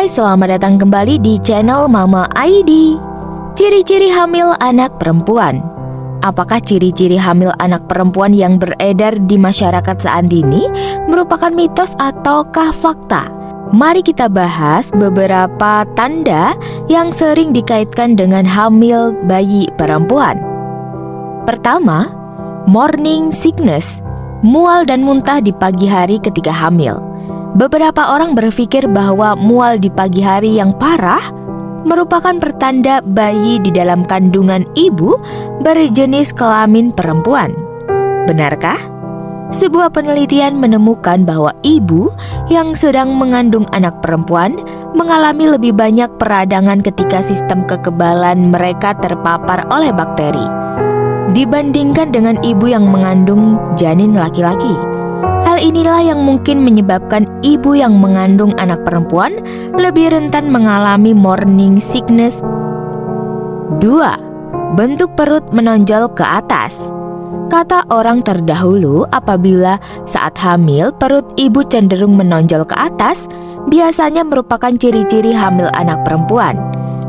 Hai, selamat datang kembali di channel Mama ID. Ciri-ciri hamil anak perempuan. Apakah ciri-ciri hamil anak perempuan yang beredar di masyarakat saat ini merupakan mitos ataukah fakta? Mari kita bahas beberapa tanda yang sering dikaitkan dengan hamil bayi perempuan. Pertama, morning sickness, mual dan muntah di pagi hari ketika hamil. Beberapa orang berpikir bahwa mual di pagi hari yang parah merupakan pertanda bayi di dalam kandungan ibu berjenis kelamin perempuan. Benarkah? Sebuah penelitian menemukan bahwa ibu yang sedang mengandung anak perempuan mengalami lebih banyak peradangan ketika sistem kekebalan mereka terpapar oleh bakteri dibandingkan dengan ibu yang mengandung janin laki-laki. Hal inilah yang mungkin menyebabkan ibu yang mengandung anak perempuan lebih rentan mengalami morning sickness. 2. Bentuk perut menonjol ke atas. Kata orang terdahulu, apabila saat hamil perut ibu cenderung menonjol ke atas, biasanya merupakan ciri-ciri hamil anak perempuan.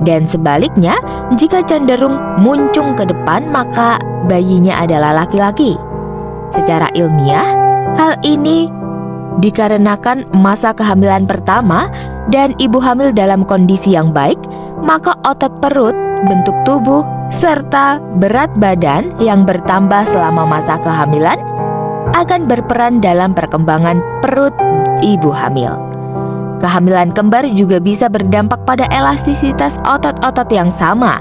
Dan sebaliknya, jika cenderung muncung ke depan, maka bayinya adalah laki-laki. Secara ilmiah, hal ini dikarenakan masa kehamilan pertama dan ibu hamil dalam kondisi yang baik, maka otot perut, bentuk tubuh, serta berat badan yang bertambah selama masa kehamilan akan berperan dalam perkembangan perut ibu hamil. Kehamilan kembar juga bisa berdampak pada elastisitas otot-otot yang sama,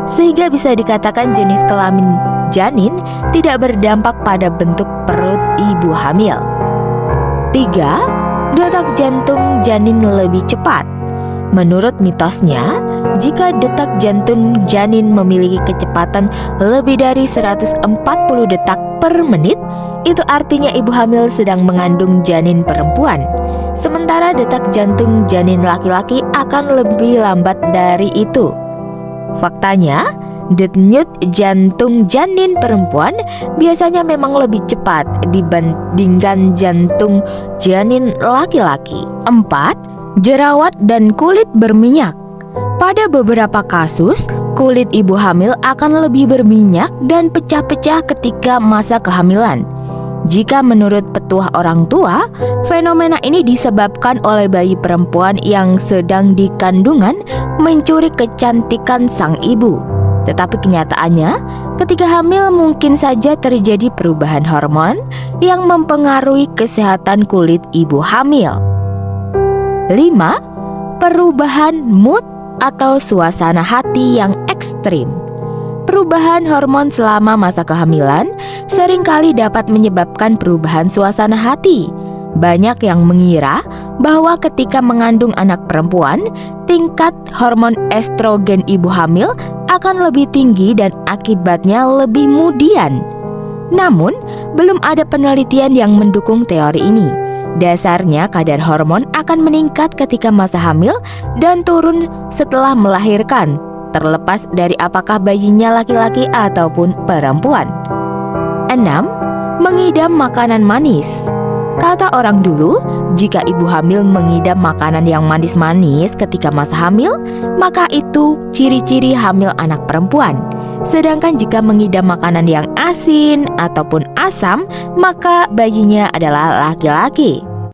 sehingga bisa dikatakan jenis kelamin janin tidak berdampak pada bentuk perut ibu hamil. 3. Detak jantung janin lebih cepat. Menurut mitosnya, jika detak jantung janin memiliki kecepatan lebih dari 140 detak per menit, itu artinya ibu hamil sedang mengandung janin perempuan. Sementara detak jantung janin laki-laki akan lebih lambat dari itu. Faktanya, denyut jantung janin perempuan biasanya memang lebih cepat dibandingkan jantung janin laki-laki. 4. Jerawat dan kulit berminyak. Pada beberapa kasus, kulit ibu hamil akan lebih berminyak dan pecah-pecah ketika masa kehamilan. Jika menurut petuah orang tua, fenomena ini disebabkan oleh bayi perempuan yang sedang di kandungan mencuri kecantikan sang ibu. Tetapi kenyataannya, ketika hamil mungkin saja terjadi perubahan hormon yang mempengaruhi kesehatan kulit ibu hamil. 5. Perubahan mood atau suasana hati yang ekstrim. Perubahan hormon selama masa kehamilan seringkali dapat menyebabkan perubahan suasana hati. Banyak yang mengira bahwa ketika mengandung anak perempuan, tingkat hormon estrogen ibu hamil akan lebih tinggi dan akibatnya lebih mudian. Namun, belum ada penelitian yang mendukung teori ini. Dasarnya, kadar hormon akan meningkat ketika masa hamil dan turun setelah melahirkan, terlepas dari apakah bayinya laki-laki ataupun perempuan. 6. Mengidam makanan manis. Kata orang dulu, jika ibu hamil mengidam makanan yang manis-manis ketika masa hamil, maka itu ciri-ciri hamil anak perempuan. Sedangkan jika mengidam makanan yang asin ataupun asam, maka bayinya adalah laki-laki.